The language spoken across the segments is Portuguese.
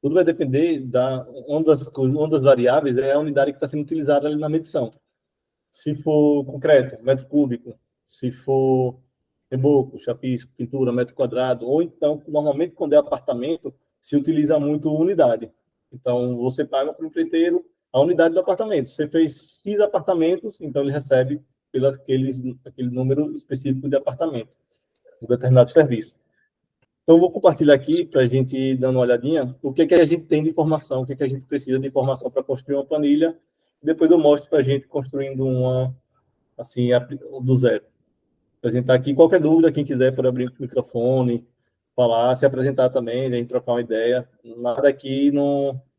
Tudo vai depender da... Uma das variáveis é a unidade que está sendo utilizada ali na medição. Se for concreto, metro cúbico. Se for reboco, chapisco, pintura, metro quadrado. Ou então, normalmente, quando é apartamento, se utiliza muito unidade. Então, você paga para o empreiteiro a unidade do apartamento. Você fez X apartamentos, então ele recebe pelo aquele número específico de apartamento, um determinado serviço. Então, eu vou compartilhar aqui para a gente ir dando uma olhadinha o que a gente tem de informação, o que a gente precisa de informação para construir uma planilha. Depois eu mostro para a gente construindo uma, assim, do zero. Apresentar aqui qualquer dúvida, quem quiser pode abrir o microfone, falar, se apresentar também, a gente trocar uma ideia. Nada aqui,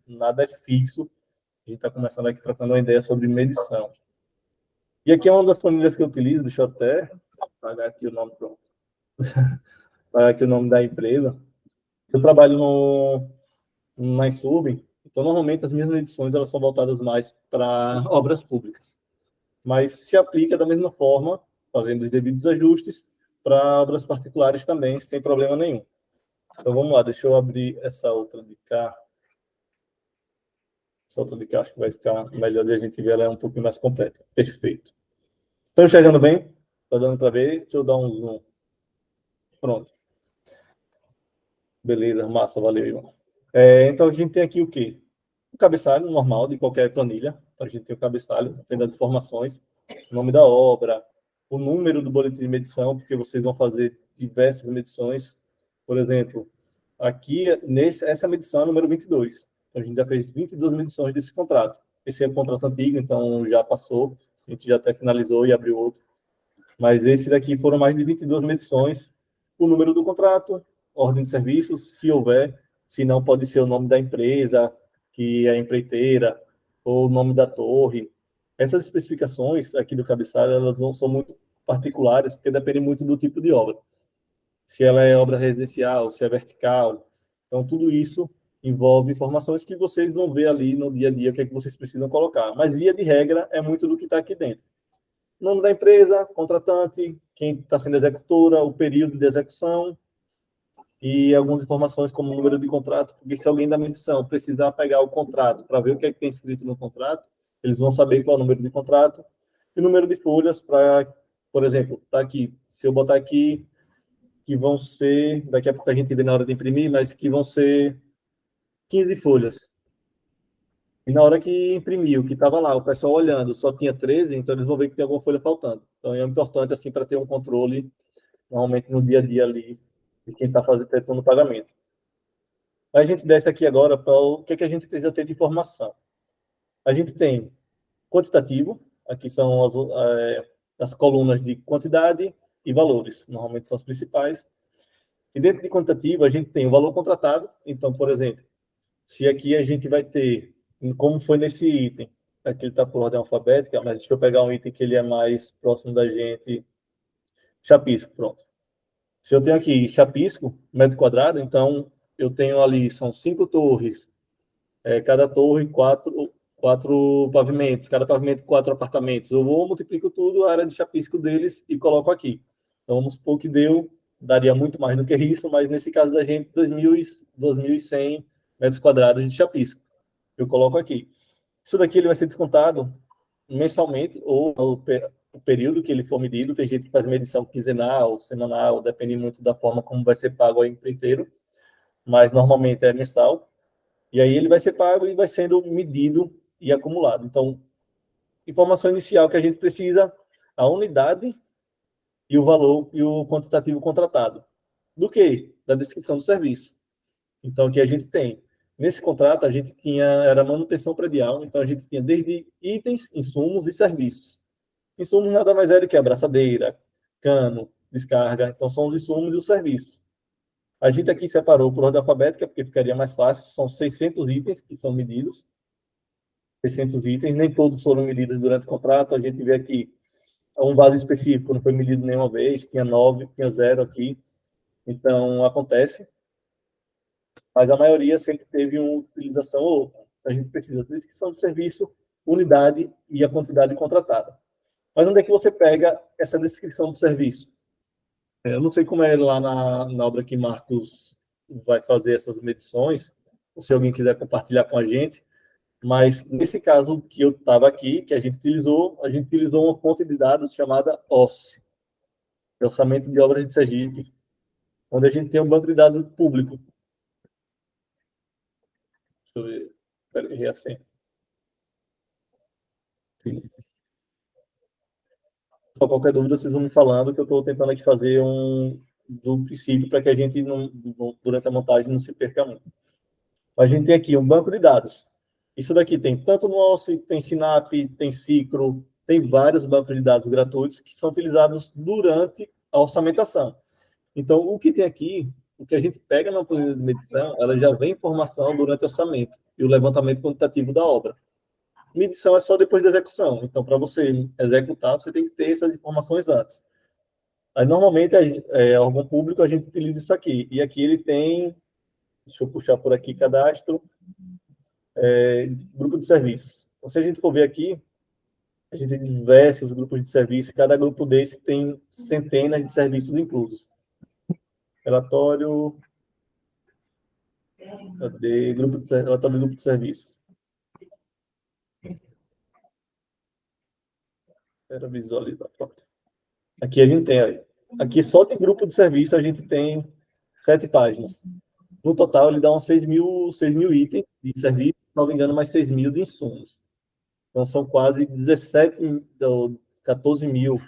nada é fixo. A gente está começando aqui trocando uma ideia sobre medição. E aqui é uma das planilhas que eu utilizo, deixa eu até pagar aqui o nome, pronto. Pagar aqui o nome da empresa. Eu trabalho na Insub, então normalmente as minhas medições elas são voltadas mais para obras públicas. Mas se aplica da mesma forma, fazendo os devidos ajustes, para obras particulares também, sem problema nenhum. Então vamos lá, deixa eu abrir essa outra de cá. Essa outra de cá acho que vai ficar melhor de a gente ver, ela é um pouquinho mais completa. Perfeito. Estão enxergando bem? Está dando para ver? Deixa eu dar um zoom. Pronto. Beleza, massa, valeu, Ivan. Então, a gente tem aqui o quê? O cabeçalho normal de qualquer planilha. Então, a gente tem o cabeçalho, tem as informações, o nome da obra, o número do boletim de medição, porque vocês vão fazer diversas medições. Por exemplo, aqui, essa medição é a número 22. Então, a gente já fez 22 medições desse contrato. Esse é o contrato antigo, então já passou. A gente já até finalizou e abriu outro. Mas esse daqui foram mais de 22 medições. O número do contrato, ordem de serviços, se houver. Se não, pode ser o nome da empresa, que é a empreiteira, ou o nome da torre. Essas especificações aqui do cabeçalho, elas não são muito particulares, porque depende muito do tipo de obra. Se ela é obra residencial, se é vertical. Então, tudo isso envolve informações que vocês vão ver ali no dia a dia, o que é que vocês precisam colocar. Mas, via de regra, é muito do que está aqui dentro. Nome da empresa, contratante, quem está sendo executora, o período de execução, e algumas informações como o número de contrato, porque se alguém da medição precisar pegar o contrato para ver o que é que tem escrito no contrato, eles vão saber qual é o número de contrato e o número de folhas para, por exemplo, tá aqui, se eu botar aqui que vão ser, daqui a pouco a gente vê na hora de imprimir, mas que vão ser 15 folhas. E na hora que imprimiu, que estava lá, o pessoal olhando, só tinha 13, então eles vão ver que tem alguma folha faltando. Então é importante assim para ter um controle, normalmente no dia a dia ali, de quem está efetuando o pagamento. A gente desce aqui agora para o que a gente precisa ter de informação. A gente tem quantitativo, aqui são as colunas de quantidade e valores, normalmente são as principais. E dentro de quantitativo, a gente tem o valor contratado. Então, por exemplo, se aqui a gente vai ter, como foi nesse item, aqui ele está por ordem alfabética, mas deixa eu pegar um item que ele é mais próximo da gente, chapisco, pronto. Se eu tenho aqui chapisco, metro quadrado, então eu tenho ali, são 5 torres, cada torre, quatro pavimentos, cada pavimento, 4 apartamentos. Eu vou, multiplico tudo, a área de chapisco deles e coloco aqui. Então, vamos supor que daria muito mais do que isso, mas nesse caso da gente, 2.100 metros quadrados de chapisco. Eu coloco aqui. Isso daqui ele vai ser descontado mensalmente, ou o período que ele for medido. Tem gente que faz medição quinzenal, semanal, depende muito da forma como vai ser pago ao empreiteiro, mas normalmente é mensal. E aí ele vai ser pago e vai sendo medido e acumulado. Então, informação inicial que a gente precisa, a unidade e o valor e o quantitativo contratado. Do quê? Da descrição do serviço. Então, aqui a gente tem, nesse contrato, a gente era manutenção predial, então a gente tinha desde itens, insumos e serviços. Insumos nada mais é do que abraçadeira, cano, descarga, então são os insumos e os serviços. A gente aqui separou por ordem alfabética, porque ficaria mais fácil, são 600 itens que são medidos, 600 itens, nem todos foram medidos durante o contrato, a gente vê aqui um vaso específico, não foi medido nenhuma vez, tinha 9, tinha 0 aqui, então acontece, mas a maioria sempre teve uma utilização ou outra. A gente precisa de descrição do serviço, unidade e a quantidade contratada. Mas onde é que você pega essa descrição do serviço? Eu não sei como é lá na obra que Marcos vai fazer essas medições, se alguém quiser compartilhar com a gente, mas nesse caso que eu estava aqui, que a gente utilizou uma fonte de dados chamada OSS, Orçamento de Obras de Sergipe, onde a gente tem um banco de dados público. Deixa eu ver. Peraí, assim. Para qualquer dúvida, vocês vão me falando, que eu estou tentando aqui fazer do princípio para que a gente, durante a montagem, não se perca muito. A gente tem aqui um banco de dados. Isso daqui tem tanto no OSSE, tem Sinap, tem Cicro, tem vários bancos de dados gratuitos que são utilizados durante a orçamentação. Então, o que tem aqui, o que a gente pega na planilha de medição, ela já vem informação durante o orçamento e o levantamento quantitativo da obra. Medição é só depois da execução. Então, para você executar, você tem que ter essas informações antes. Aí, normalmente, órgão público, a gente utiliza isso aqui. E aqui ele tem, deixa eu puxar por aqui, cadastro, grupo de serviços. Então, se a gente for ver aqui, a gente tem diversos grupos de serviço, cada grupo desse tem centenas de serviços inclusos. Relatório de grupo de serviços. Era visualizar. Aqui a gente tem, aqui só de grupo de serviço a gente tem 7 páginas. No total, ele dá uns 6 mil itens de serviço, se não me engano, mais 6 mil de insumos. Então, são quase 17, 14 mil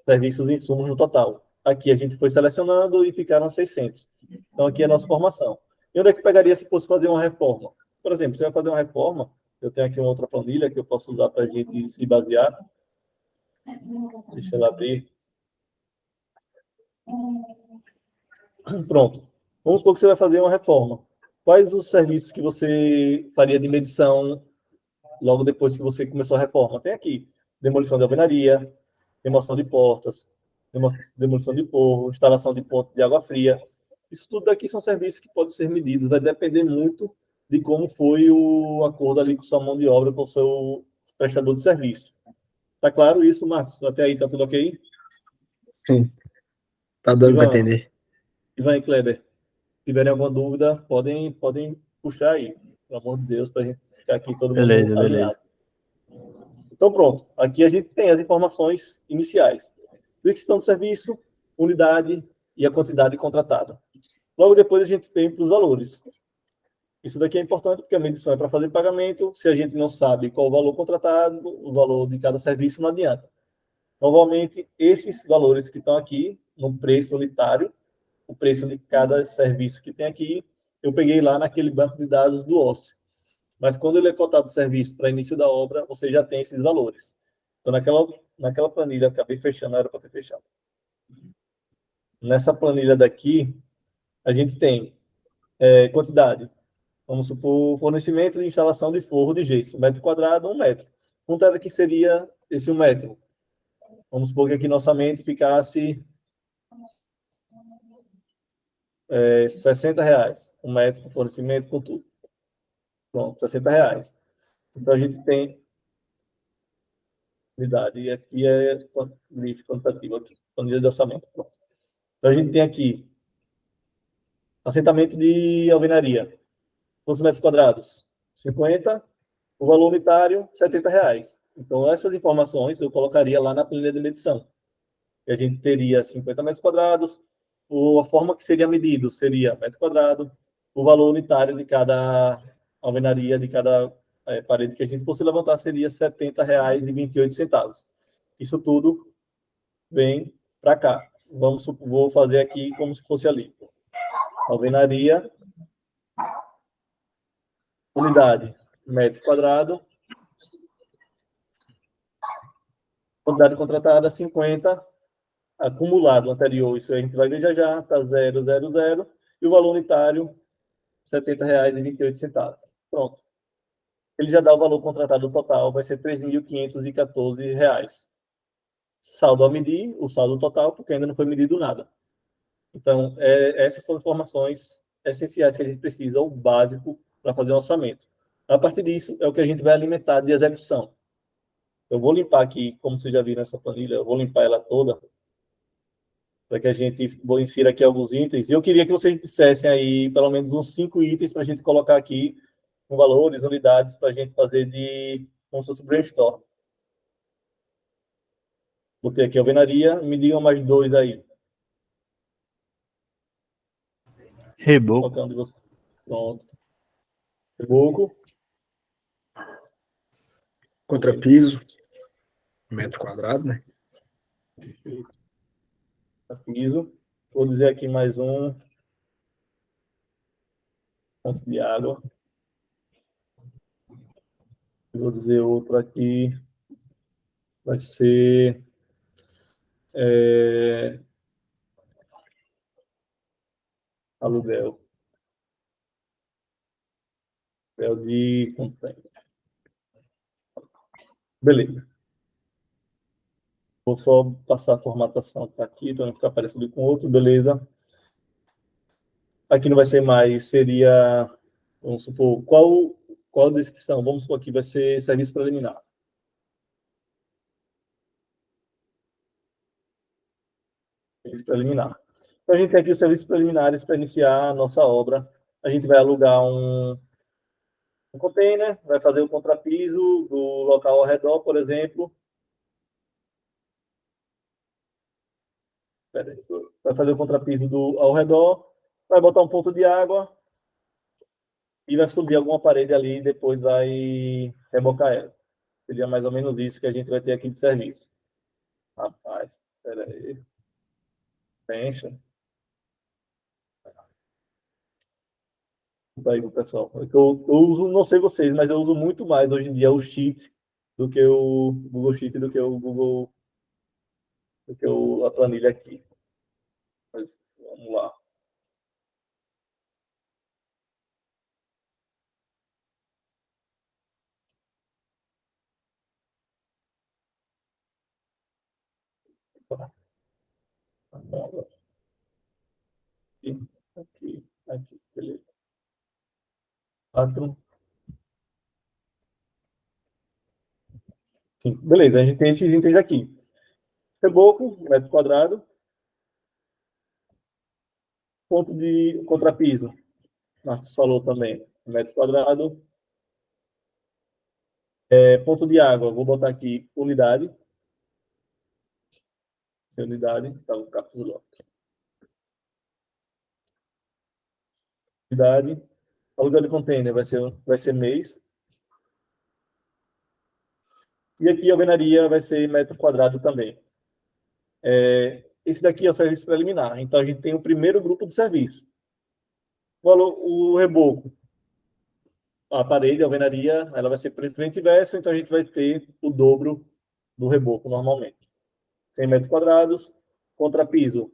serviços e insumos no total. Aqui a gente foi selecionando e ficaram 600. Então, aqui é a nossa formação. E onde é que pegaria se fosse fazer uma reforma? Por exemplo, se eu fazer uma reforma, eu tenho aqui uma outra planilha que eu posso usar para a gente se basear. Deixa eu abrir. Pronto. Vamos supor que você vai fazer uma reforma. Quais os serviços que você faria de medição logo depois que você começou a reforma? Tem aqui demolição de alvenaria, remoção de portas, demolição de forro, instalação de ponto de água fria. Isso tudo daqui são serviços que podem ser medidos. Vai depender muito de como foi o acordo ali com sua mão de obra, com o seu prestador de serviço. Tá claro isso, Marcos? Até aí tá tudo ok? Sim. Tá dando para entender. Ivan e Kleber, se tiverem alguma dúvida, podem puxar aí. Pelo amor de Deus, para a gente ficar aqui todo mundo alinhado. Então, pronto. Aqui a gente tem as informações iniciais. Descrição do serviço, unidade e a quantidade contratada. Logo depois a gente tem para os valores. Isso daqui é importante porque a medição é para fazer pagamento. Se a gente não sabe qual o valor contratado, o valor de cada serviço não adianta. Normalmente, esses valores que estão aqui, no preço unitário, o preço de cada serviço que tem aqui, eu peguei lá naquele banco de dados do OSSE. Mas quando ele é cotado o serviço para início da obra, você já tem esses valores. Então, naquela planilha, acabei fechando, não era para ter fechado. Nessa planilha daqui, a gente tem quantidade. Vamos supor, fornecimento de instalação de forro de gesso. Metro quadrado, 1 metro. Quanto era que seria esse 1 metro? Vamos supor que aqui no orçamento ficasse R$60. 1 metro com fornecimento, com tudo. Pronto, R$60. Então, a gente tem unidade. E aqui é livre quantitativo, aqui, planilha de orçamento. Pronto. Então, a gente tem aqui assentamento de alvenaria. Quantos metros quadrados? 50. O valor unitário, R$70. Então, essas informações eu colocaria lá na planilha de medição. E a gente teria 50 metros quadrados. A forma que seria medido seria metro quadrado. O valor unitário de cada alvenaria, de cada parede que a gente fosse levantar, seria R$70,28. Isso tudo vem para cá. Vou fazer aqui como se fosse ali. Alvenaria, unidade, metro quadrado, quantidade contratada, 50, acumulado anterior, isso a gente vai ver já, está 000, e o valor unitário, R$70,28. Pronto. Ele já dá o valor contratado total, vai ser R$3.514. Saldo a medir, o saldo total, porque ainda não foi medido nada. Então, essas são informações essenciais que a gente precisa, o básico, para fazer o orçamento. A partir disso, é o que a gente vai alimentar de execução. Eu vou limpar aqui, como vocês já viram essa planilha, eu vou limpar ela toda. para que a gente insira aqui alguns itens. E eu queria que vocês dissessem aí pelo menos uns 5 itens para a gente colocar aqui com valores, unidades, para a gente fazer de como se fosse brainstorm. Botei aqui alvenaria, me digam mais 2 aí. Reboco. Qualquer um de vocês. Pronto. Reboco. Contrapiso, metro quadrado, né? Piso. Vou dizer aqui mais um. Fonte de água. Vou dizer outro aqui. Vai ser aluguel. Aluguel de container. Beleza. Vou só passar a formatação para aqui, para não ficar parecido com outro. Beleza. Aqui não vai ser mais, seria, vamos supor, qual a descrição? Vamos supor aqui, vai ser serviço preliminar. Serviço preliminar. Então, a gente tem aqui os serviços preliminares para iniciar a nossa obra. A gente vai alugar um container, vai fazer o contrapiso do local ao redor, por exemplo. Vai fazer o contrapiso ao redor, vai botar um ponto de água e vai subir alguma parede ali e depois vai rebocar ela. Seria mais ou menos isso que a gente vai ter aqui de serviço. Rapaz, espera aí. Pensa. Aí, pessoal. Eu uso, não sei vocês, mas eu uso muito mais hoje em dia o Sheet do que o Google Sheet, do que o Google, a planilha aqui. Mas vamos lá. Aqui, beleza. 4. Sim, beleza, a gente tem esses itens aqui. Reboco, metro quadrado. Ponto de contrapiso. Marcos falou também. Metro quadrado. Ponto de água, vou botar aqui unidade. Unidade, tá no caps lock. Unidade. Aluguel de container vai ser mês. E aqui a alvenaria vai ser metro quadrado também. Esse daqui é o serviço preliminar. Então, a gente tem o primeiro grupo de serviço. O reboco. A parede, a alvenaria, ela vai ser frente e verso, então a gente vai ter o dobro do reboco, normalmente. 100 metros quadrados. Contrapiso.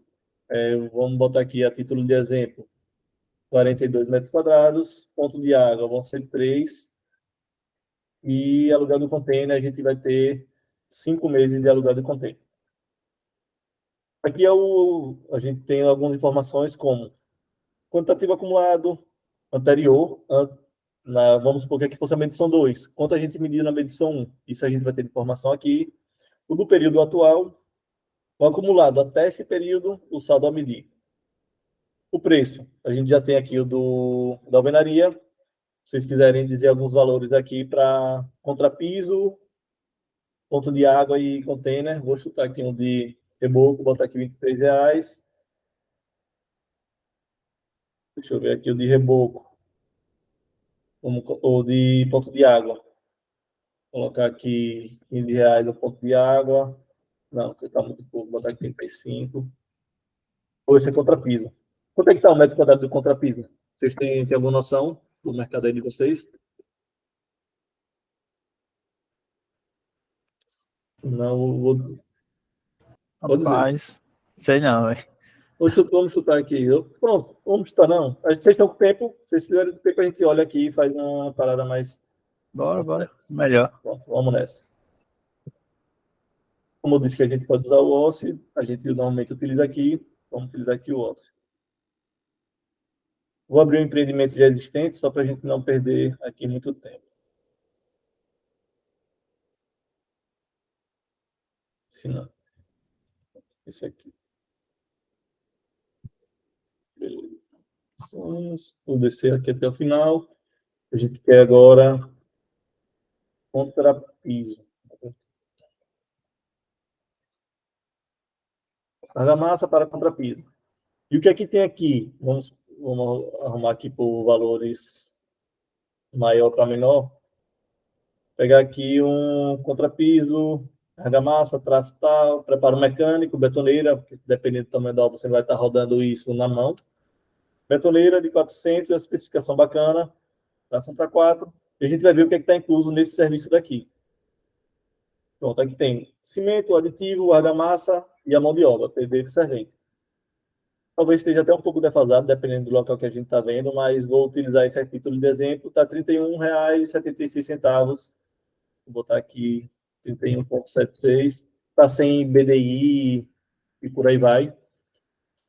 Vamos botar aqui a título de exemplo. 42 metros quadrados. Ponto de água vão ser 3. E aluguel do container, a gente vai ter 5 meses de aluguel do container. Aqui a gente tem algumas informações como quantitativo acumulado anterior, vamos supor que aqui fosse a medição 2. Quanto a gente mediu na medição 1? Isso a gente vai ter informação aqui. O do período atual, o acumulado até esse período, o saldo a medir. O preço, a gente já tem aqui o da alvenaria. Se vocês quiserem dizer alguns valores aqui para contrapiso, ponto de água e container, vou chutar aqui um de reboco, botar aqui R$ 23. Deixa eu ver aqui o de reboco. Ou de ponto de água. Vou colocar aqui R$ 15 o ponto de água. Não, está muito pouco. Vou botar aqui 35. Ou esse é contrapiso. Quanto é que está o metro quadrado do contrapiso? Vocês têm alguma noção do mercado aí de vocês? Não, vou dizer. Rapaz, sei não, velho. Vamos chutar aqui. Pronto, vamos chutar não. Vocês estão com tempo? Se vocês tiverem tempo, a gente olha aqui e faz uma parada mais... Bora. Melhor. Pronto, vamos nessa. Como eu disse que a gente pode usar o OSSI, a gente normalmente utiliza aqui. Vamos utilizar aqui o OSSI. Vou abrir um empreendimento já existente, só para a gente não perder aqui muito tempo. Se não. Esse aqui. Beleza. Vou descer aqui até o final. A gente quer agora contrapiso. Argamassa para contrapiso. E o que é que tem aqui? Vamos arrumar aqui por valores maior para menor. Pegar aqui um contrapiso, argamassa, traço tal, preparo mecânico, betoneira, porque dependendo do tamanho da obra, você vai estar rodando isso na mão. Betoneira de 400, a especificação bacana, tração para 4. E a gente vai ver o que é que está incluso nesse serviço daqui. Pronto, aqui tem cimento, aditivo, argamassa e a mão de obra, pedreiro e servente. Talvez esteja até um pouco defasado, dependendo do local que a gente está vendo, mas vou utilizar esse aqui título de exemplo, está R$ 31,76. Vou botar aqui 31,76. Está sem BDI e por aí vai.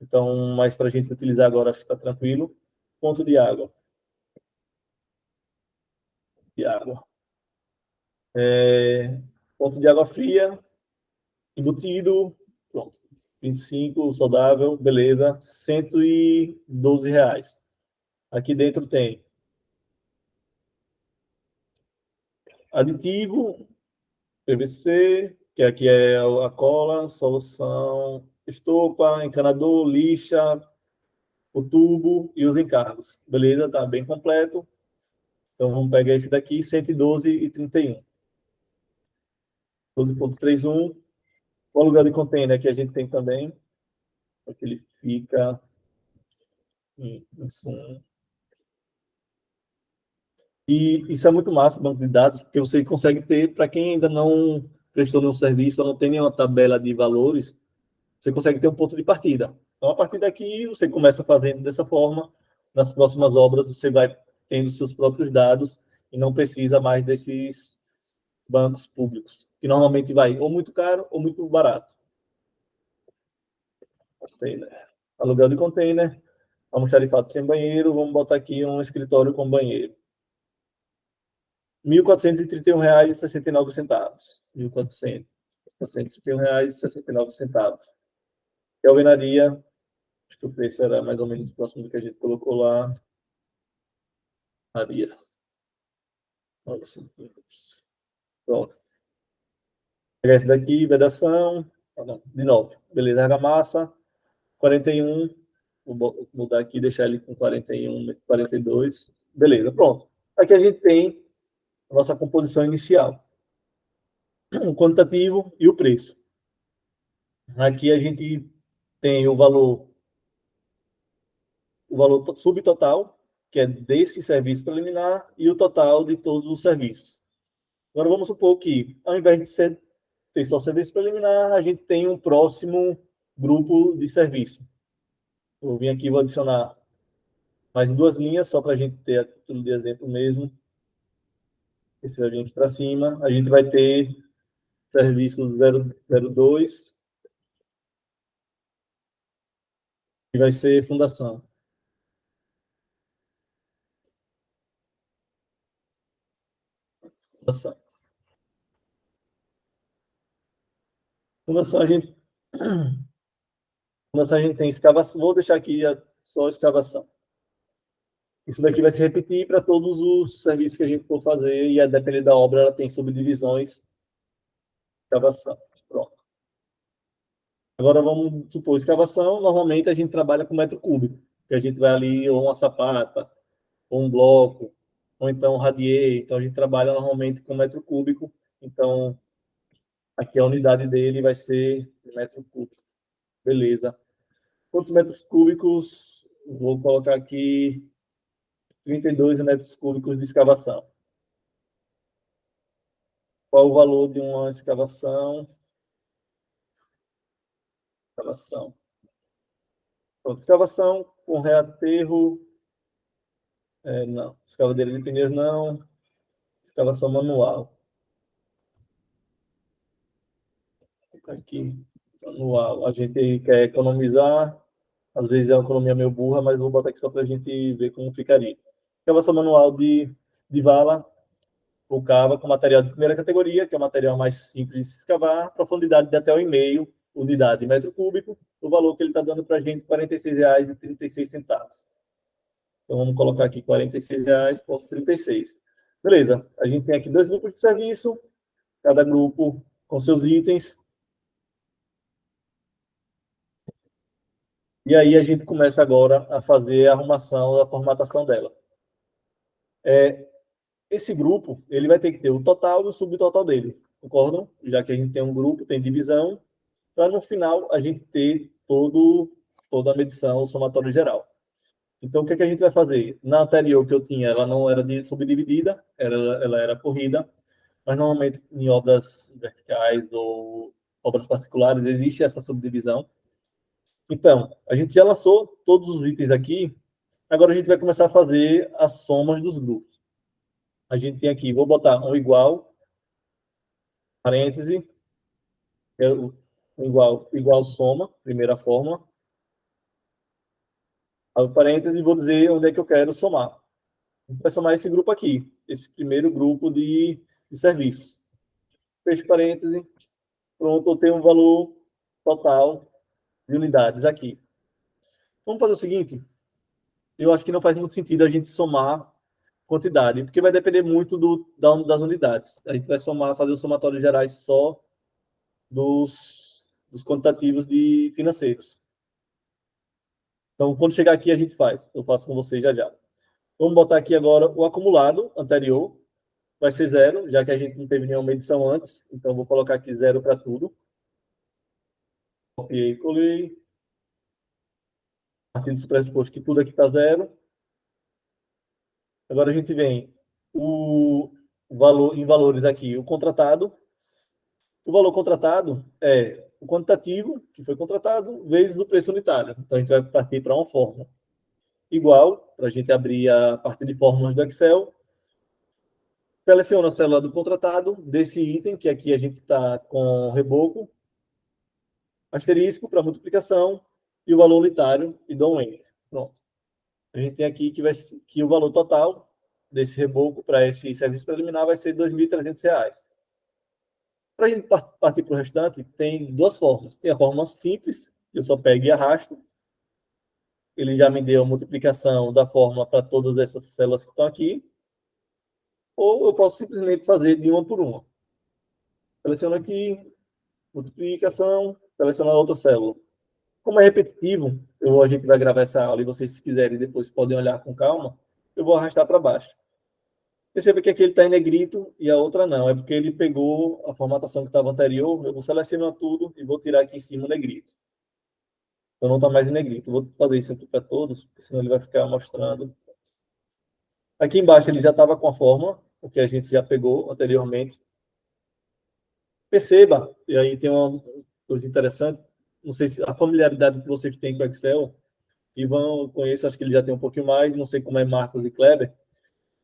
Então, mas para a gente utilizar agora, acho que está tranquilo. Ponto de água. Ponto de água fria, embutido, pronto. 25, saudável, beleza. R$ 112. Aqui dentro tem aditivo, PVC, que aqui é a cola, solução, estopa, encanador, lixa, o tubo e os encargos. Beleza? Tá bem completo. Então vamos pegar esse daqui, 112,31. 12,31. O aluguel de container que a gente tem também, porque ele fica em sum. E isso é muito massa, o banco de dados, porque você consegue ter, para quem ainda não prestou nenhum serviço, ou não tem nenhuma tabela de valores, você consegue ter um ponto de partida. Então, a partir daqui, você começa fazendo dessa forma, nas próximas obras, você vai tendo seus próprios dados e não precisa mais desses bancos públicos, que normalmente vai ou muito caro ou muito barato. Container. Aluguel de container, almoxarifado sem banheiro, vamos botar aqui um escritório com banheiro. R$ 1.431,69. R$ 1.431,69. E a alvenaria, acho que o preço era mais ou menos próximo do que a gente colocou lá. Maria. Pronto. Pegar esse daqui, vedação. De novo. Beleza, argamassa. 41. Vou mudar aqui, deixar ele com 41, 42. Beleza, pronto. Aqui a gente tem a nossa composição inicial. O quantitativo e o preço. Aqui a gente tem o valor subtotal, que é desse serviço preliminar, e o total de todos os serviços. Agora vamos supor que, ao invés de ter só serviço preliminar, a gente tem um próximo grupo de serviço. Eu vim aqui e vou adicionar mais 2 linhas, só para a gente ter a título de exemplo mesmo. Esse vai vir aqui para cima. A gente vai ter serviço 002, que vai ser fundação. Fundação a gente tem escavação. Vou deixar aqui só escavação. Isso daqui vai se repetir para todos os serviços que a gente for fazer, e a depender da obra, ela tem subdivisões. Escavação. Pronto. Agora vamos supor, escavação, normalmente a gente trabalha com metro cúbico, que a gente vai ali, ou uma sapata, ou um bloco, ou então um radier. Então a gente trabalha normalmente com metro cúbico. Então, aqui a unidade dele vai ser metro cúbico. Beleza. Quantos metros cúbicos? Vou colocar aqui 32 metros cúbicos de escavação. Qual o valor de uma escavação? Pronto, escavação com reaterro. Não. Escavadeira de pneus, não. Escavação manual. Aqui, manual. A gente quer economizar. Às vezes é uma economia meio burra, mas vou botar aqui só para a gente ver como ficaria. Escavação manual de vala, ou cava, com material de primeira categoria, que é o material mais simples de se escavar, profundidade de até 1,5 unidade de metro cúbico, o valor que ele está dando para a gente, R$ 46,36. Então, vamos colocar aqui R$ 46,36. Beleza, a gente tem aqui 2 grupos de serviço, cada grupo com seus itens. E aí a gente começa agora a fazer a arrumação, a formatação dela. Esse grupo, ele vai ter que ter o total e o subtotal dele, concordam? Já que a gente tem um grupo, tem divisão, para no final a gente ter toda a medição, o somatório geral. Então, o que a gente vai fazer? Na anterior que eu tinha, ela não era subdividida, ela era corrida, mas normalmente em obras verticais ou obras particulares existe essa subdivisão. Então, a gente já lançou todos os itens aqui, agora a gente vai começar a fazer as somas dos grupos. A gente tem aqui, vou botar um igual, parêntese, igual soma, primeira fórmula. Abre parêntese e vou dizer onde é que eu quero somar. A gente vai somar esse grupo aqui, esse primeiro grupo de serviços. Fecho parêntese, pronto, eu tenho um valor total de unidades aqui. Vamos fazer o seguinte, eu acho que não faz muito sentido a gente somar quantidade, porque vai depender muito das unidades. A gente vai fazer os somatórios gerais só dos quantitativos de financeiros. Então, quando chegar aqui, a gente faz. Eu faço com vocês já já. Vamos botar aqui agora o acumulado anterior. Vai ser 0, já que a gente não teve nenhuma medição antes. Então, vou colocar aqui 0 para tudo. Copiei e colei. Partindo do pressuposto que tudo aqui está 0. Agora a gente vem em valores aqui, o contratado. O valor contratado é o quantitativo, que foi contratado, vezes o preço unitário. Então, a gente vai partir para uma fórmula. Igual, para a gente abrir a parte de fórmulas do Excel. Seleciona a célula do contratado, desse item, que aqui a gente está com reboco, asterisco para multiplicação, e o valor unitário, e dou um Enter. Pronto. A gente tem aqui que o valor total desse reboco para esse serviço preliminar vai ser R$ 2.300. Para a gente partir para o restante, tem duas formas. Tem a forma simples, eu só pego e arrasto. Ele já me deu a multiplicação da fórmula para todas essas células que estão aqui. Ou eu posso simplesmente fazer de uma por uma. Seleciono aqui, multiplicação, selecionar outra célula. Como é repetitivo, a gente vai gravar essa aula e vocês, se quiserem, depois podem olhar com calma, eu vou arrastar para baixo. Perceba que aqui ele está em negrito e a outra não. É porque ele pegou a formatação que estava anterior. Eu vou selecionar tudo e vou tirar aqui em cima o negrito. Então não está mais em negrito. Vou fazer isso aqui para todos, porque senão ele vai ficar mostrando. Aqui embaixo ele já estava com a fórmula, o que a gente já pegou anteriormente. Perceba, e aí tem uma coisa interessante, não sei se a familiaridade que vocês têm com o Excel, Ivan eu conheço, acho que ele já tem um pouquinho mais, não sei como é Marcos e Kleber,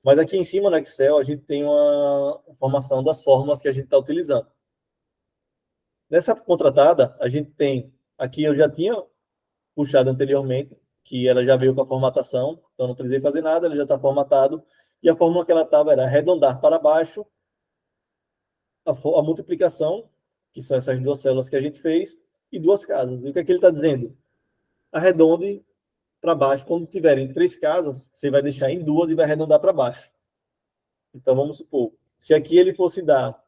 mas aqui em cima no Excel a gente tem uma informação das fórmulas que a gente está utilizando. Nessa contratada, a gente tem, aqui eu já tinha puxado anteriormente, que ela já veio com a formatação, então não precisei fazer nada, ele já está formatado, e a fórmula que ela estava era arredondar para baixo a multiplicação, que são essas duas células que a gente fez, e duas casas. E o que é que ele está dizendo? Arredonde para baixo. Quando tiverem 3 casas, você vai deixar em 2 e vai arredondar para baixo. Então, vamos supor, se aqui ele fosse dar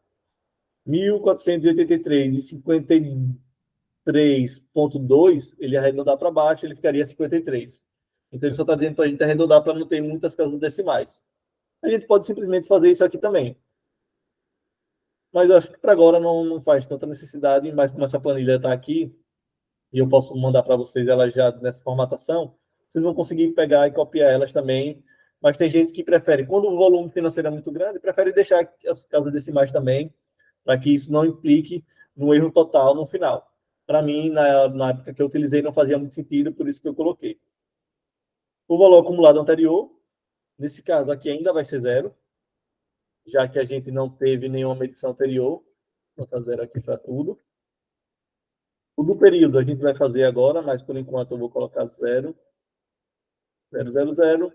1.483,53,2, ele arredondar para baixo, ele ficaria 53. Então, ele só está dizendo para a gente arredondar para não ter muitas casas decimais. A gente pode simplesmente fazer isso aqui também. Mas eu acho que para agora não faz tanta necessidade, mas como essa planilha está aqui, e eu posso mandar para vocês ela já nessa formatação, vocês vão conseguir pegar e copiar elas também. Mas tem gente que prefere, quando o volume financeiro é muito grande, prefere deixar as casas decimais também, para que isso não implique no erro total no final. Para mim, na época que eu utilizei, não fazia muito sentido, por isso que eu coloquei. O valor acumulado anterior, nesse caso aqui ainda vai ser 0, já que a gente não teve nenhuma medição anterior. Vou botar 0 aqui para tudo. O do período a gente vai fazer agora, mas por enquanto eu vou colocar 0. 0, 0, 0.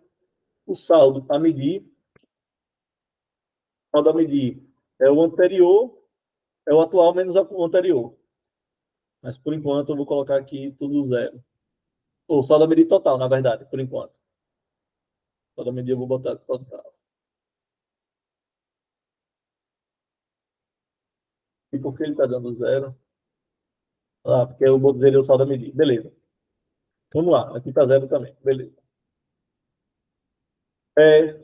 O saldo a medir. O saldo a medir é o anterior, é o atual menos o anterior. Mas, por enquanto, eu vou colocar aqui tudo zero. Ou saldo a medir total, na verdade, por enquanto. Saldo a medir eu vou botar total. E por que ele está dando zero? Ah, porque eu vou dizer o saldo a medir. Beleza. Vamos lá. Aqui está zero também. Beleza.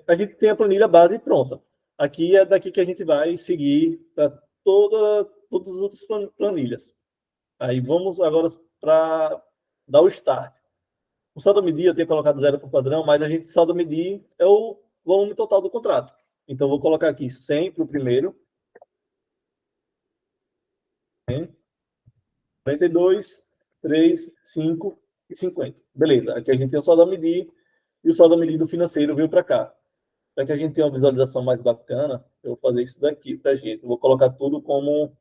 A gente tem a planilha base pronta. Aqui é daqui que a gente vai seguir para todas as outras planilhas. Aí vamos agora para dar o start. O saldo a medir eu tenho colocado zero por padrão, mas a gente saldo a medir é o volume total do contrato. Então, vou colocar aqui 100 para o primeiro. 42, 3, 5 e 50. Beleza, aqui a gente tem o saldo a medir e o saldo a medir do financeiro veio para cá. Para que a gente tenha uma visualização mais bacana, eu vou fazer isso daqui para a gente. Eu vou colocar tudo como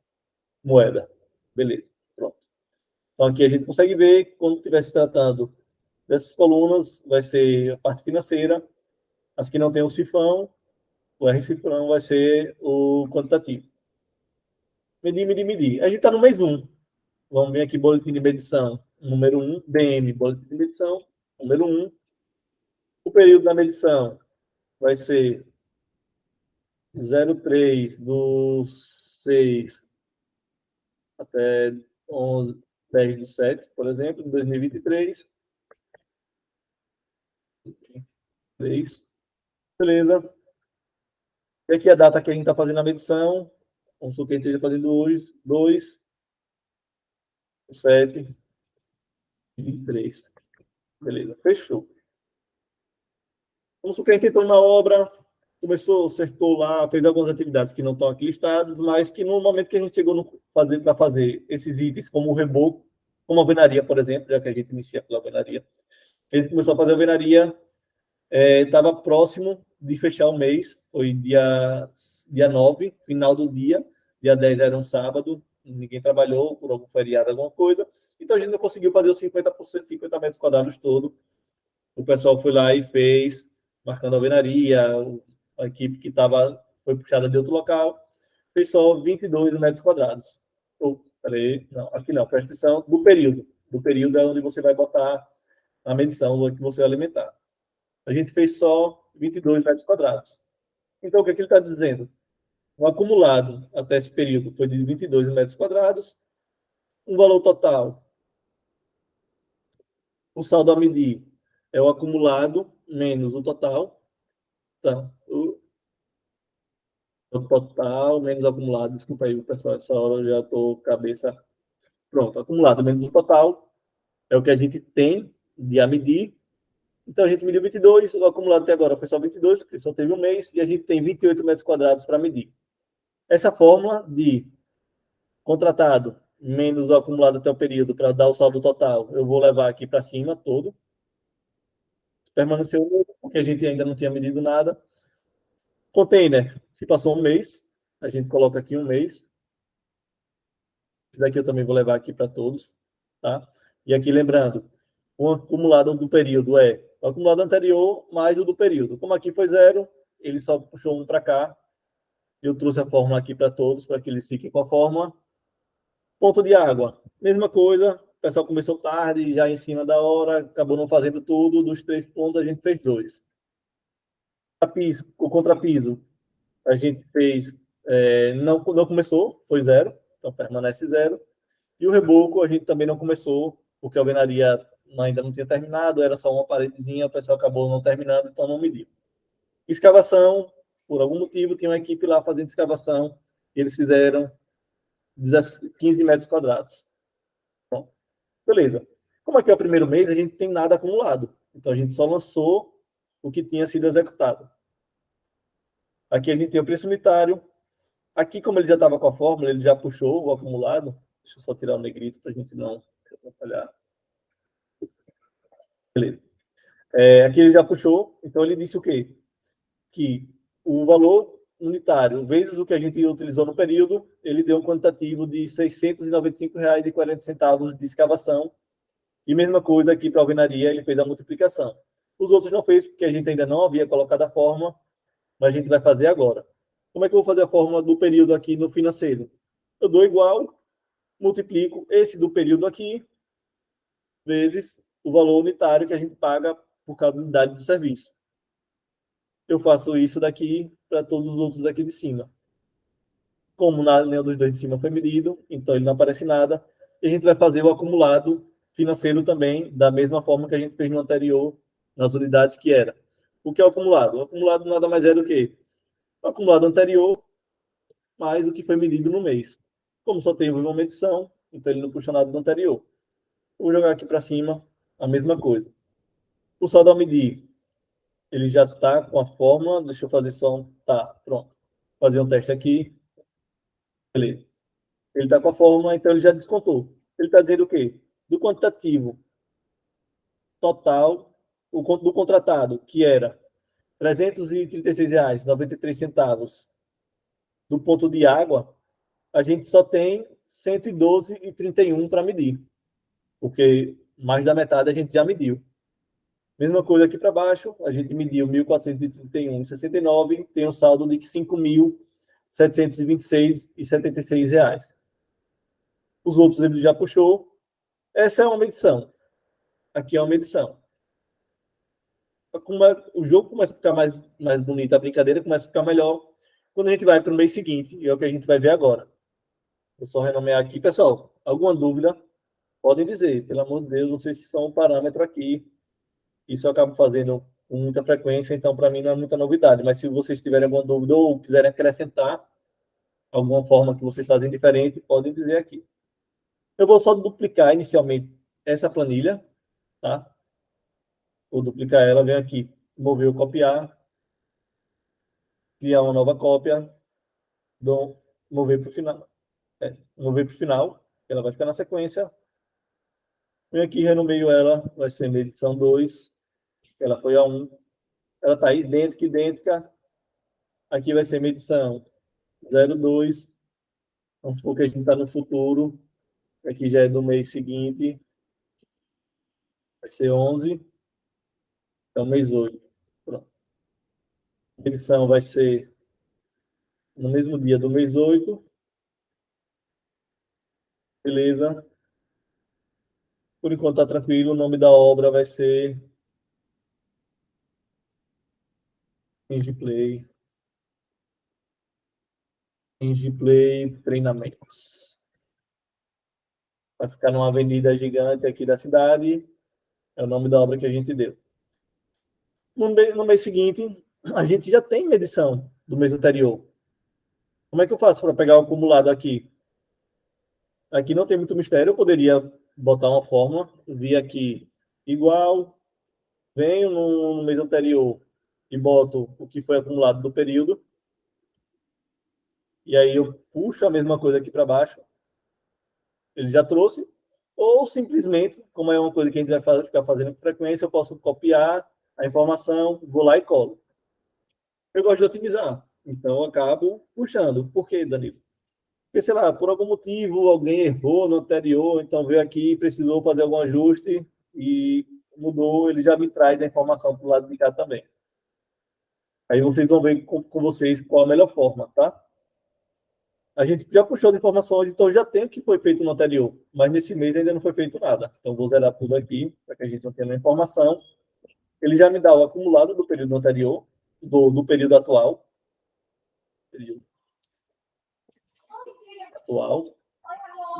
moeda. Beleza, pronto. Então, aqui a gente consegue ver, quando estiver se tratando dessas colunas, vai ser a parte financeira. As que não tem o cifrão, o R-cifrão vai ser o quantitativo. Medir, medir, medir. A gente está no mês 1. Vamos ver aqui, boletim de medição, número 1, BM, boletim de medição, número 1. O período da medição vai ser 03 do 6 até 11, 10 do 7, por exemplo, de 2023. 3. Beleza. E aqui a data que a gente está fazendo a medição. Vamos supor que a gente esteja fazendo hoje, 2, 7, 23. Beleza, fechou. Vamos supor que a gente entrou na obra, começou, cercou lá, fez algumas atividades que não estão aqui listadas, mas que no momento que a gente chegou para fazer esses itens, como o reboco, como a alvenaria, por exemplo, já que a gente inicia pela alvenaria, a gente começou a fazer a alvenaria, estava próximo de fechar o mês, foi dia 9, final do dia 10 era um sábado, ninguém trabalhou por algum feriado, alguma coisa, então a gente não conseguiu fazer os 50%, 50 metros quadrados todo. O pessoal foi lá e fez, marcando a alvenaria, a equipe que foi puxada de outro local, fez só 22 metros quadrados. Peraí, não, aqui não, presta atenção, do período. Do período é onde você vai botar a medição que você vai alimentar. A gente fez só 22 metros quadrados. Então, o que ele está dizendo? O acumulado até esse período foi de 22 metros quadrados, um valor total, o saldo a medir é o acumulado menos o total. Então, o total menos o acumulado. Desculpa aí, pessoal, essa hora eu já estou cabeça. Pronto, acumulado menos o total é o que a gente tem de a medir. Então, a gente mediu 22, o acumulado até agora foi só 22, porque só teve um mês, e a gente tem 28 metros quadrados para medir. Essa fórmula de contratado menos o acumulado até o período para dar o saldo total, eu vou levar aqui para cima todo. Permaneceu, porque a gente ainda não tinha medido nada. Container, se passou um mês, a gente coloca aqui um mês. Esse daqui eu também vou levar aqui para todos, tá? E aqui, lembrando, o acumulado do período é o acumulado anterior mais o do período. Como aqui foi zero, ele só puxou um para cá. Eu trouxe a fórmula aqui para todos, para que eles fiquem com a fórmula. Ponto de água, mesma coisa. O pessoal começou tarde, já em cima da hora, acabou não fazendo tudo. Dos 3 pontos, a gente fez 2. O contrapiso, a gente fez, não começou, foi 0, então permanece 0. E o reboco, a gente também não começou, porque a alvenaria ainda não tinha terminado, era só uma paredezinha, o pessoal acabou não terminando, então não mediu. Escavação, por algum motivo, tinha uma equipe lá fazendo escavação, e eles fizeram 15 metros quadrados. Bom, beleza. Como aqui é o primeiro mês, a gente tem nada acumulado. Então, a gente só lançou o que tinha sido executado. Aqui a gente tem o preço unitário. Aqui, como ele já estava com a fórmula, ele já puxou o acumulado. Deixa eu só tirar o negrito para a gente não atrapalhar. Beleza. Aqui ele já puxou. Então, ele disse o quê? Que o valor unitário, vezes o que a gente utilizou no período, ele deu um quantitativo de R$ 695,40 de escavação. E mesma coisa aqui para a alvenaria, ele fez a multiplicação. Os outros não fez, porque a gente ainda não havia colocado a fórmula, mas a gente vai fazer agora. Como é que eu vou fazer a fórmula do período aqui no financeiro? Eu dou igual multiplico esse do período aqui, vezes o valor unitário que a gente paga por cada unidade do serviço. Eu faço isso daqui para todos os outros aqui de cima. Como nenhum dos dois de cima foi medido, então ele não aparece nada. E a gente vai fazer o acumulado financeiro também, da mesma forma que a gente fez no anterior, nas unidades que era. O que é o acumulado? O acumulado nada mais é do que o acumulado anterior mais o que foi medido no mês. Como só teve uma medição, então ele não puxa nada do anterior. Vou jogar aqui para cima a mesma coisa. O saldo a medir, ele já está com a fórmula. Deixa eu fazer só um... Tá, pronto. Vou fazer um teste aqui. Beleza. Ele está com a fórmula, então ele já descontou. Ele está dizendo o quê? Do quantitativo total, do contratado, que era R$ 336,93 do ponto de água, a gente só tem 112,31 para medir, porque mais da metade a gente já mediu. Mesma coisa aqui para baixo, a gente mediu 1.431,69, tem um saldo de R$ 5.726,76. Os outros ele já puxou. Essa é uma medição. Aqui é uma medição. O jogo começa a ficar mais bonito, a brincadeira começa a ficar melhor quando a gente vai para o mês seguinte, e é o que a gente vai ver agora. Vou só renomear aqui. Pessoal, alguma dúvida? Podem dizer. Pelo amor de Deus, vocês são um parâmetro aqui. Isso eu acabo fazendo com muita frequência, então para mim não é muita novidade. Mas se vocês tiverem alguma dúvida ou quiserem acrescentar alguma forma que vocês fazem diferente, podem dizer aqui. Eu vou só duplicar inicialmente essa planilha, tá? Vou duplicar ela, venho aqui, mover o copiar, criar uma nova cópia, mover para o final. Mover para o final, ela vai ficar na sequência. Venho aqui, renomeio ela, vai ser medição 2, ela foi a 1. Ela está idêntica. Aqui vai ser medição 02. Vamos supor que a gente está no futuro. Aqui já é do mês seguinte. Vai ser 11. Então, mês 8. Pronto. A medição vai ser no mesmo dia do mês 8. Beleza. Por enquanto está tranquilo. O nome da obra vai ser Engiplay Treinamentos. Vai ficar numa avenida gigante aqui da cidade. É o nome da obra que a gente deu. No mês seguinte, a gente já tem medição do mês anterior. Como é que eu faço para pegar o acumulado aqui? Aqui não tem muito mistério. Eu poderia botar uma fórmula, vir aqui igual, venho no mês anterior e boto o que foi acumulado do período. E aí eu puxo a mesma coisa aqui para baixo. Ele já trouxe. Ou simplesmente, como é uma coisa que a gente vai ficar fazendo com frequência, eu posso copiar a informação, vou lá e colo. Eu gosto de otimizar, então eu acabo puxando. Por quê, Danilo? Porque, sei lá, por algum motivo alguém errou no anterior, então veio aqui, precisou fazer algum ajuste e mudou, ele já me traz a informação para o lado de cá também. Aí vocês vão ver com vocês qual a melhor forma, tá? A gente já puxou as informações, então já tem o que foi feito no anterior, mas nesse mês ainda não foi feito nada. Então vou zerar tudo aqui, para que a gente não tenha a informação. Ele já me dá o acumulado do período anterior, do período atual. Período atual.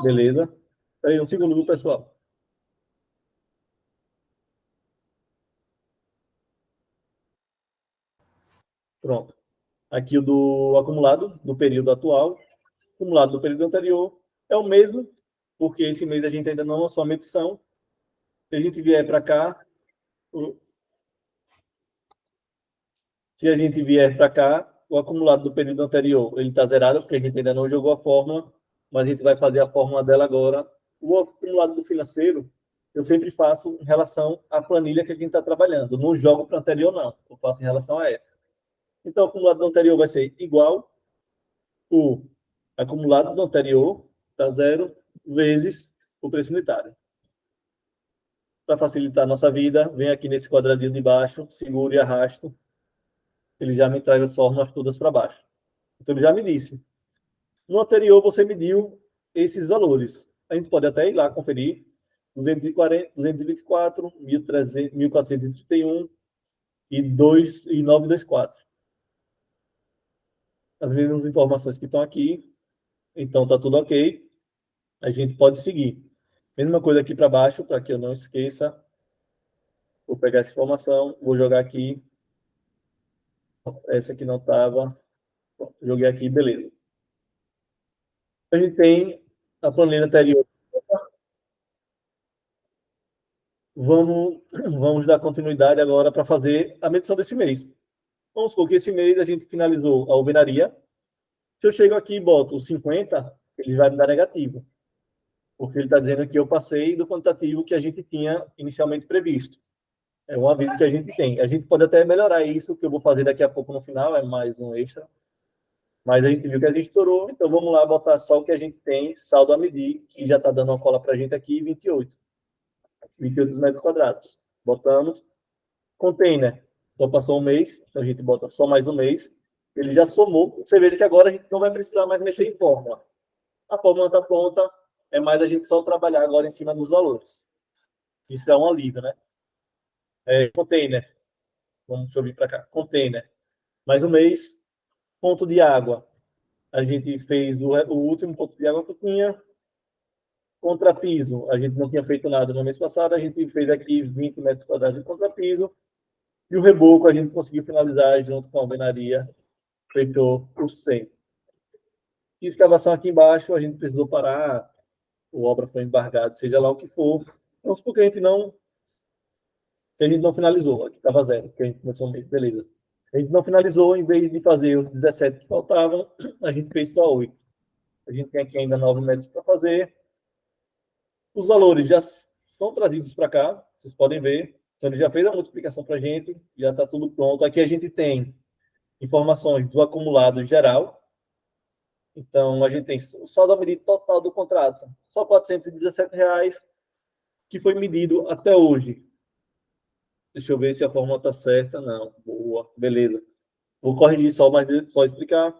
Beleza. Aí, um segundo, pessoal. Pronto. Aqui o do acumulado do período atual. Acumulado do período anterior é o mesmo, porque esse mês a gente ainda não lançou a medição. Se a gente vier para cá, o acumulado do período anterior, ele está zerado, porque a gente ainda não jogou a fórmula, mas a gente vai fazer a fórmula dela agora. O acumulado do financeiro, eu sempre faço em relação à planilha que a gente está trabalhando. Não jogo para o anterior, não. Eu faço em relação a essa. Então, o acumulado do anterior vai ser igual o acumulado do anterior, está zero, vezes o preço unitário. Para facilitar a nossa vida, vem aqui nesse quadradinho de baixo, seguro e arrasto. Ele já me traz as fórmulas todas para baixo. Então, ele já me disse. No anterior, você mediu esses valores. A gente pode até ir lá conferir 240, 224, 1.300, 1.431 e 924. As mesmas informações que estão aqui. Então, está tudo ok. A gente pode seguir. Mesma coisa aqui para baixo, para que eu não esqueça. Vou pegar essa informação, vou jogar aqui. Essa aqui não estava. Joguei aqui, beleza. A gente tem a planilha anterior. Vamos dar continuidade agora para fazer a medição desse mês. Vamos supor que esse mês a gente finalizou a alvenaria. Se eu chego aqui e boto 50, ele vai me dar negativo. Porque ele está dizendo que eu passei do quantitativo que a gente tinha inicialmente previsto. É um aviso que a gente tem. A gente pode até melhorar isso, que eu vou fazer daqui a pouco no final, é mais um extra. Mas a gente viu que a gente estourou, então vamos lá botar só o que a gente tem, saldo a medir, que já está dando uma cola para a gente aqui, 28 metros quadrados. Botamos. Container, só passou um mês, então a gente bota só mais um mês. Ele já somou. Você veja que agora a gente não vai precisar mais mexer em fórmula. A fórmula está pronta, é mais a gente só trabalhar agora em cima dos valores. Isso é um alívio, né? Container. Vamos subir para cá. Container. Mais um mês. Ponto de água. A gente fez o último ponto de água que tinha. Contrapiso. A gente não tinha feito nada no mês passado. A gente fez aqui 20 metros quadrados de contrapiso. E o reboco a gente conseguiu finalizar junto com a alvenaria. Fechou os 100. E escavação aqui embaixo, a gente precisou parar. A obra foi embargada, seja lá o que for. Vamos supor que a gente não finalizou. Aqui estava 0, porque a gente começou meio, beleza. A gente não finalizou, em vez de fazer os 17 que faltavam, a gente fez só 8. A gente tem aqui ainda 9 metros para fazer. Os valores já são trazidos para cá, vocês podem ver. Então, ele já fez a multiplicação para a gente, já está tudo pronto. Aqui a gente tem informações do acumulado geral. Então, a gente tem o saldo a medir total do contrato, só R$ 417, que foi medido até hoje. Deixa eu ver se a fórmula está certa. Não, boa, beleza. Vou corrigir só explicar.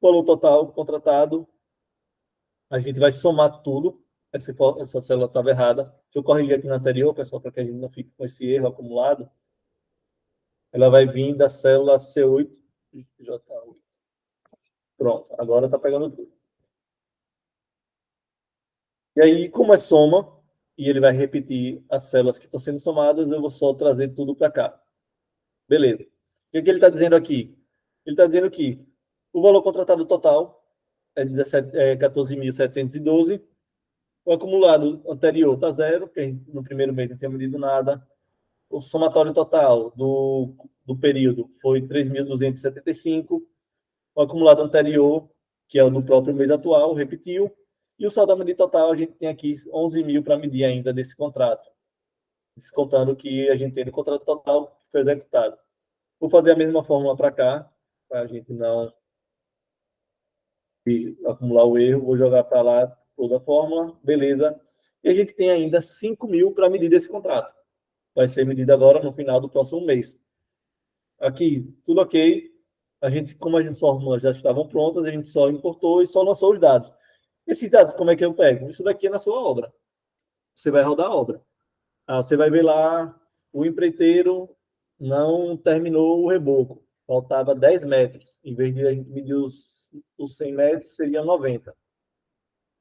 O valor total contratado, a gente vai somar tudo. Essa célula estava errada. Deixa eu corrigir aqui na anterior, pessoal, para que a gente não fique com esse erro acumulado. Ela vai vir da célula C8, J8. Pronto, agora está pegando tudo. E aí, como é soma, e ele vai repetir as células que estão sendo somadas, eu vou só trazer tudo para cá. Beleza. O que ele está dizendo aqui? Ele está dizendo que o valor contratado total é 14.712. O acumulado anterior está 0, porque no primeiro mês não tinha medido nada. O somatório total do período foi 3.275. O acumulado anterior, que é o do próprio mês atual, repetiu. E o saldo a medir total, a gente tem aqui 11 mil para medir ainda desse contrato. Descontando que a gente tem no contrato total que foi executado. Vou fazer a mesma fórmula para cá, para a gente não acumular o erro. Vou jogar para lá toda a fórmula. Beleza. E a gente tem ainda 5 mil para medir desse contrato. Vai ser medido agora no final do próximo mês. Aqui, tudo ok. Como as fórmulas já estavam prontas, a gente só importou e só lançou os dados. Esses dados, como é que eu pego? Isso daqui é na sua obra. Você vai rodar a obra. Você vai ver lá, o empreiteiro não terminou o reboco. Faltava 10 metros. Em vez de a gente medir os 100 metros, seria 90.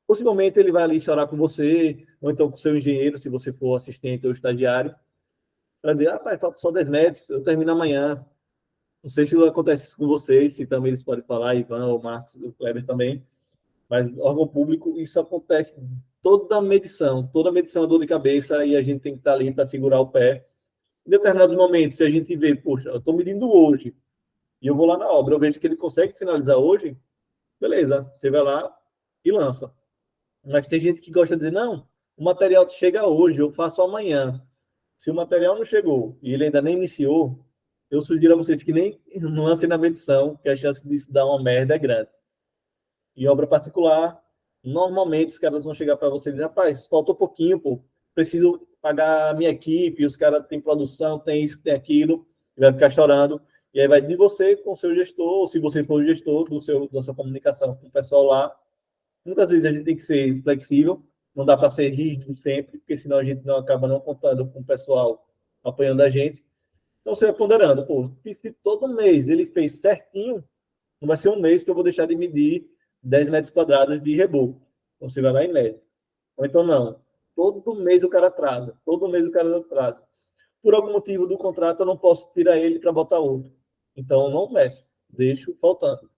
Possivelmente ele vai ali chorar com você, ou então com o seu engenheiro, se você for assistente ou estagiário, para dizer, pai, falta só 10 metros, eu termino amanhã. Não sei se acontece com vocês, se também eles podem falar, Ivan, ou Marcos, o Kleber também, mas órgão público, isso acontece toda medição é dor de cabeça e a gente tem que estar ali para segurar o pé. Em determinados momentos, se a gente vê, poxa, eu estou medindo hoje e eu vou lá na obra, eu vejo que ele consegue finalizar hoje, beleza, você vai lá e lança. Mas tem gente que gosta de dizer, não, o material chega hoje, eu faço amanhã. Se o material não chegou e ele ainda nem iniciou, eu sugiro a vocês que nem lancem na medição, que a chance disso dar uma merda é grande. Em obra particular, normalmente os caras vão chegar para você e dizer, rapaz, faltou pouquinho, pô, preciso pagar a minha equipe, os caras têm produção, tem isso, tem aquilo, e vai ficar chorando. E aí vai de você com o seu gestor, ou se você for o gestor da sua comunicação com o pessoal lá, Muitas vezes a gente tem que ser flexível, não dá para ser rígido sempre, porque senão a gente não acaba não contando com o pessoal apoiando a gente. Então você vai ponderando, pô, se todo mês ele fez certinho, não vai ser um mês que eu vou deixar de medir 10 metros quadrados de reboco. Então você vai lá e mede. Ou então não. Todo mês o cara atrasa. Todo mês o cara atrasa. Por algum motivo do contrato eu não posso tirar ele para botar outro. Então eu não meço. Deixo faltando.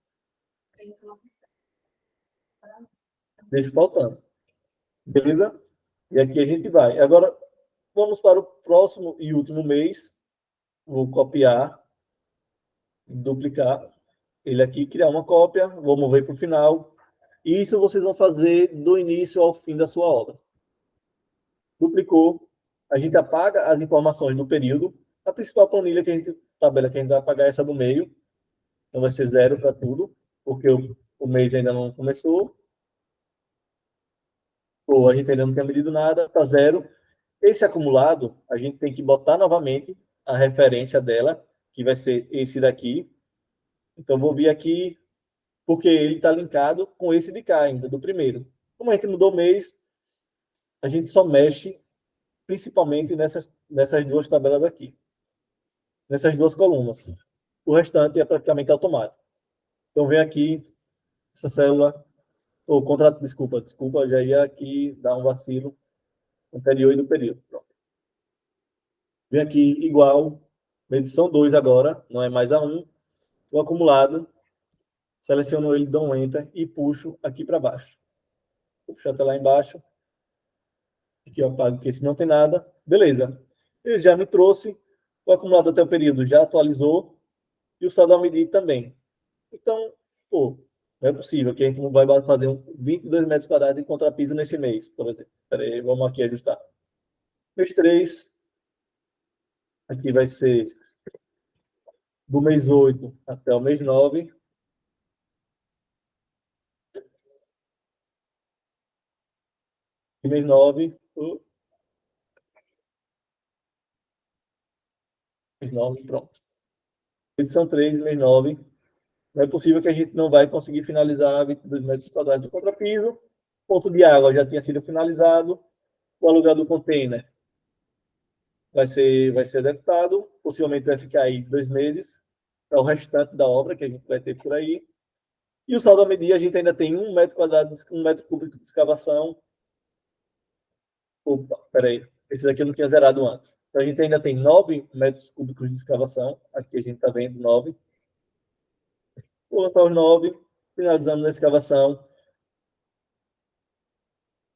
Deixo faltando. Beleza? E aqui a gente vai. Agora vamos para o próximo e último mês. Vou copiar, duplicar ele aqui, criar uma cópia. Vou mover para o final. Isso vocês vão fazer do início ao fim da sua obra. Duplicou, a gente apaga as informações do período. A principal planilha que a gente, tabela que a gente vai apagar é essa do meio. Então vai ser 0 para tudo, porque o mês ainda não começou. Ou a gente ainda não tem medido nada, está 0. Esse acumulado, a gente tem que botar novamente a referência dela, que vai ser esse daqui. Então vou vir aqui, porque ele está linkado com esse de cá ainda, do primeiro. Como a gente mudou o mês, a gente só mexe principalmente nessas duas tabelas aqui, nessas duas colunas. O restante é praticamente automático. Então, vem aqui, essa célula, ou contrato, desculpa, já ia aqui dar um vacilo anterior e do período. Pronto. Vem aqui, igual, medição 2 agora, não é mais a 1, o acumulado, seleciono ele, dou um Enter e puxo aqui para baixo. Vou puxar até lá embaixo. Aqui eu apago, porque se não tem nada. Beleza. Ele já me trouxe, o acumulado até o período já atualizou, e o saldo a medir também. Então, pô, não é possível que a gente não vai fazer 22 metros quadrados de contrapiso nesse mês, por exemplo. Espera aí, vamos aqui ajustar. Mês 3, aqui vai ser do mês 8 até o mês 9. E mês 9, mês 9, pronto. Edição 3, mês 9. Não é possível que a gente não vai conseguir finalizar 22 metros quadrados de contrapiso. Ponto de água já tinha sido finalizado. O aluguel do container vai ser executado. Possivelmente vai ficar aí 2 meses. É o restante da obra que a gente vai ter por aí. E o saldo a medir, a gente ainda tem 1 metro quadrado, 1 metro cúbico de escavação. Opa, peraí. Esse daqui eu não tinha zerado antes. Então, a gente ainda tem 9 metros cúbicos de escavação. Aqui a gente está vendo 9. Vou lançar os 9, finalizando a escavação.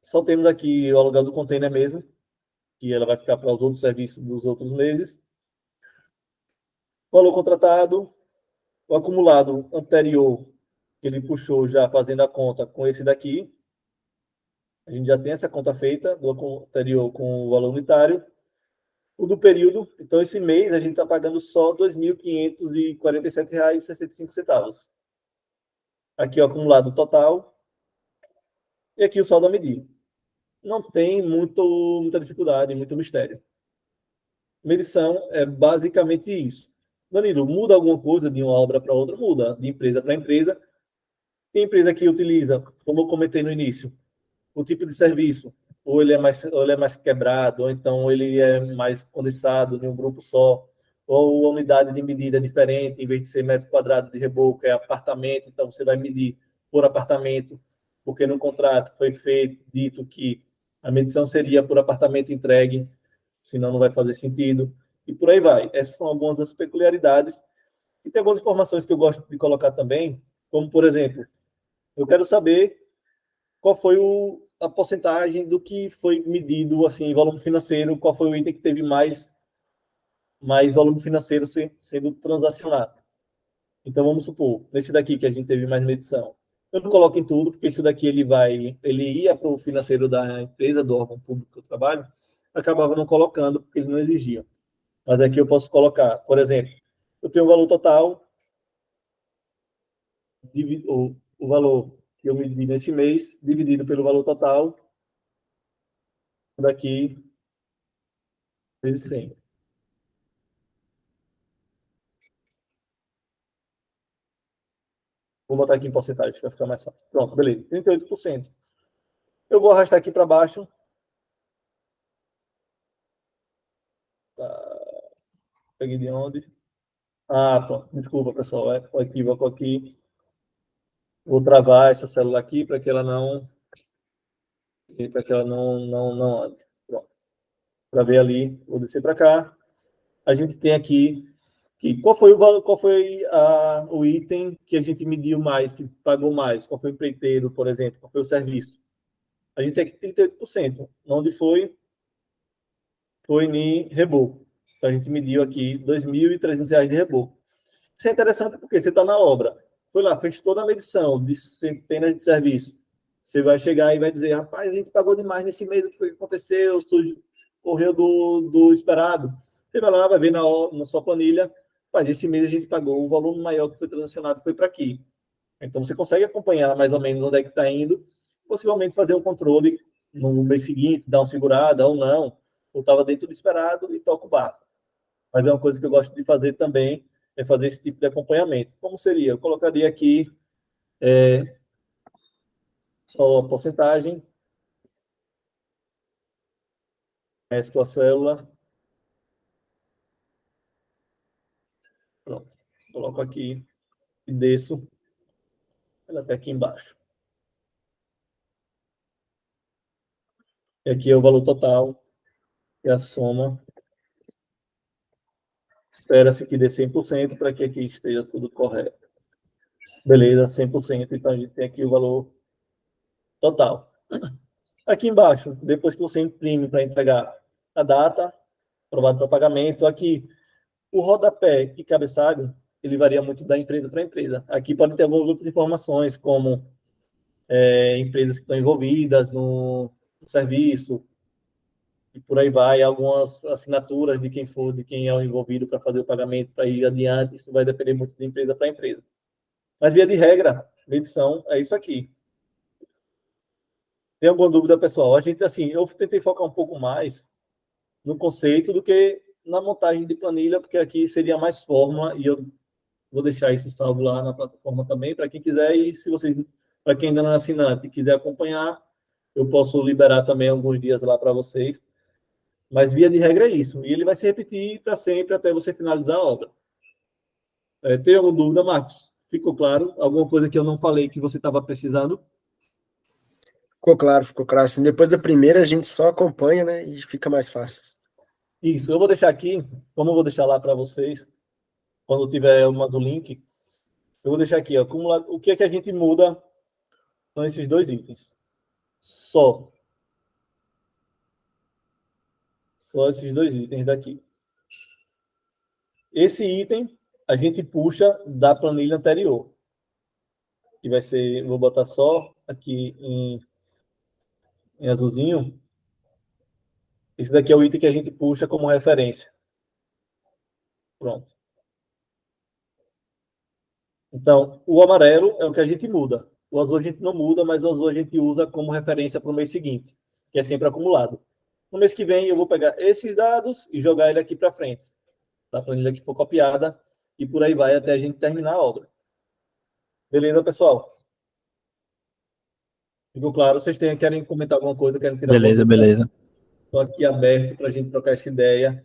Só temos aqui o aluguel do container mesmo, que ela vai ficar para os outros serviços dos outros meses. Valor contratado, o acumulado anterior, que ele puxou já fazendo a conta com esse daqui. A gente já tem essa conta feita do anterior com o valor unitário. O do período, então esse mês a gente está pagando só R$ 2.547,65. Aqui o acumulado total e aqui o saldo a medir. Não tem muita dificuldade, muito mistério. Medição é basicamente isso. Danilo, muda alguma coisa de uma obra para outra? Muda, de empresa para empresa. Tem empresa que utiliza, como eu comentei no início, o tipo de serviço, ou ele é mais quebrado, ou então ele é mais condensado em um grupo só, ou a unidade de medida é diferente, em vez de ser metro quadrado de reboco, é apartamento, então você vai medir por apartamento, porque no contrato foi dito que a medição seria por apartamento entregue, senão não vai fazer sentido, e por aí vai. Essas são algumas das peculiaridades, e tem algumas informações que eu gosto de colocar também, como, por exemplo, eu quero saber qual foi a porcentagem do que foi medido, assim, volume financeiro, qual foi o item que teve mais volume financeiro sendo transacionado. Então, vamos supor, nesse daqui que a gente teve mais medição, eu não coloco em tudo, porque isso daqui ele ia para o financeiro da empresa, do órgão público que eu trabalho, acabava não colocando, porque ele não exigia. Mas aqui eu posso colocar, por exemplo, eu tenho o valor total, o valor que eu medi nesse mês, dividido pelo valor total, daqui, vezes 100. Vou botar aqui em porcentagem, para ficar mais fácil. Pronto, beleza. 38%. Eu vou arrastar aqui para baixo. Tá. Peguei de onde? Ah, pronto. Desculpa, pessoal. É o equívoco aqui. Vou travar essa célula aqui para que ela não não ande. Pronto. Para ver ali, vou descer para cá. A gente tem aqui que qual foi o valor, qual foi o item que a gente mediu mais, que pagou mais? Qual foi o empreiteiro, por exemplo? Qual foi o serviço? A gente tem aqui 38%. Onde foi? Foi em reboco. Então a gente mediu aqui R$ 2.300 de reboco. Isso é interessante porque você está na obra. Foi lá, fez toda a medição de centenas de serviços. Você vai chegar e vai dizer, rapaz, a gente pagou demais nesse mês, o que foi que aconteceu? Correu do esperado. Você vai lá, vai ver na sua planilha, mas esse mês a gente pagou o volume maior que foi transacionado, foi para aqui. Então você consegue acompanhar mais ou menos onde é que está indo, possivelmente fazer um controle no mês seguinte, dar uma segurada ou não, ou estava dentro do esperado e toca o barco. Mas é uma coisa que eu gosto de fazer também, é fazer esse tipo de acompanhamento. Como seria? Eu colocaria aqui só a porcentagem, mesclo a célula. Pronto. Coloco aqui e desço ela até aqui embaixo. E aqui é o valor total e a soma. Espera-se que dê 100% para que aqui esteja tudo correto. Beleza, 100%. Então a gente tem aqui o valor total. Aqui embaixo, depois que você imprime para entregar a data, aprovado para pagamento, aqui o rodapé e cabeçalho, ele varia muito da empresa para empresa. Aqui pode ter algumas outras informações, como empresas que estão envolvidas no serviço, e por aí vai, algumas assinaturas de quem for, de quem é o envolvido para fazer o pagamento, para ir adiante, isso vai depender muito de empresa para empresa. Mas, via de regra, medição é isso aqui. Tem alguma dúvida, pessoal? A gente, assim, eu tentei focar um pouco mais no conceito do que na montagem de planilha, porque aqui seria mais fórmula, e eu vou deixar isso salvo lá na plataforma também, para quem quiser, e se vocês, para quem ainda não é assinante e quiser acompanhar, eu posso liberar também alguns dias lá para vocês. Mas, via de regra, é isso. E ele vai se repetir para sempre até você finalizar a obra. Tem alguma dúvida, Marcos? Ficou claro? Alguma coisa que eu não falei que você estava precisando? Ficou claro, ficou claro. Assim, depois da primeira, a gente só acompanha, né? E fica mais fácil. Isso. Eu vou deixar aqui, como eu vou deixar lá para vocês, quando tiver uma do link, eu vou deixar aqui, ó, o que é que a gente muda são esses dois itens. Só esses dois itens daqui. Esse item a gente puxa da planilha anterior. Que vai ser, vou botar só aqui em azulzinho. Esse daqui é o item que a gente puxa como referência. Pronto. Então, o amarelo é o que a gente muda. O azul a gente não muda, mas o azul a gente usa como referência para o mês seguinte, que é sempre acumulado. No mês que vem, eu vou pegar esses dados e jogar ele aqui para frente, da planilha que for copiada, e por aí vai até a gente terminar a obra. Beleza, pessoal? Ficou claro? Vocês querem comentar alguma coisa? Querem tirar Beleza, alguma dúvida? beleza. Estou aqui aberto para a gente trocar essa ideia.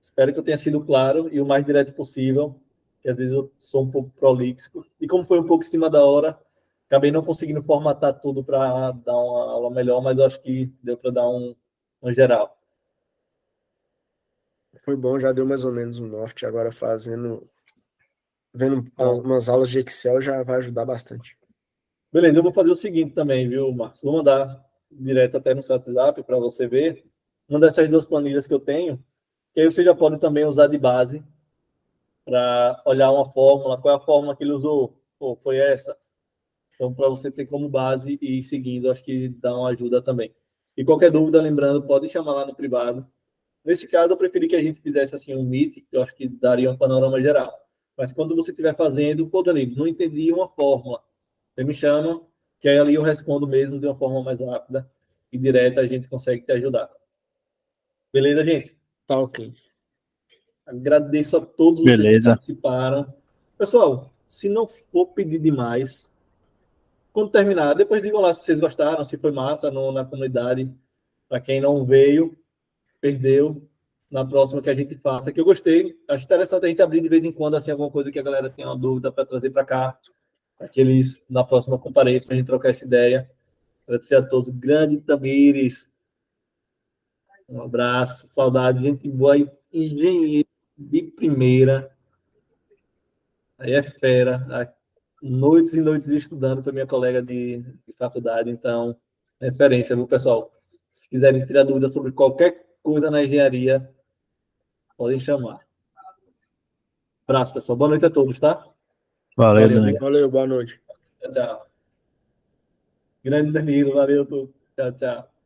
Espero que eu tenha sido claro e o mais direto possível, que às vezes eu sou um pouco prolixo. E como foi um pouco em cima da hora, acabei não conseguindo formatar tudo para dar uma aula melhor, mas eu acho que deu para dar um geral. Foi bom, já deu mais ou menos um norte. Agora vendo umas aulas de Excel já vai ajudar bastante. Beleza, eu vou fazer o seguinte também, viu, Marcos? Vou mandar direto até no seu WhatsApp para você ver. Mandar essas duas planilhas que eu tenho, que aí você já pode também usar de base para olhar uma fórmula. Qual é a fórmula que ele usou? Pô, foi essa. Então, para você ter como base e ir seguindo, acho que dá uma ajuda também. E qualquer dúvida, lembrando, pode chamar lá no privado. Nesse caso, eu preferi que a gente fizesse assim um meet, que eu acho que daria um panorama geral. Mas quando você estiver fazendo, pô, Danilo, não entendi uma fórmula. Você me chama, que aí ali eu respondo mesmo de uma forma mais rápida e direta, a gente consegue te ajudar. Beleza, gente? Tá ok. Agradeço a todos vocês que Beleza. participaram. Pessoal, Se não for pedir demais, quando terminar, depois digam lá se vocês gostaram, se foi massa na comunidade. Para quem não veio, perdeu. Na próxima que a gente faça, que eu gostei. Acho interessante a gente abrir de vez em quando assim, alguma coisa que a galera tenha uma dúvida para trazer para cá. Para que eles, na próxima, compareçam para a gente trocar essa ideia. Agradecer a todos. Grande Tamires. Um abraço, saudade, gente boa, engenheiro de primeira. Aí é fera. Noites e noites estudando para minha colega de faculdade. Então, referência, viu, pessoal? Se quiserem tirar dúvidas sobre qualquer coisa na engenharia, podem chamar. Abraço, pessoal. Boa noite a todos, tá? Valeu, Danilo. Obrigado. Valeu, boa noite. Tchau, tchau. Grande Danilo, valeu, tu. Tchau, tchau.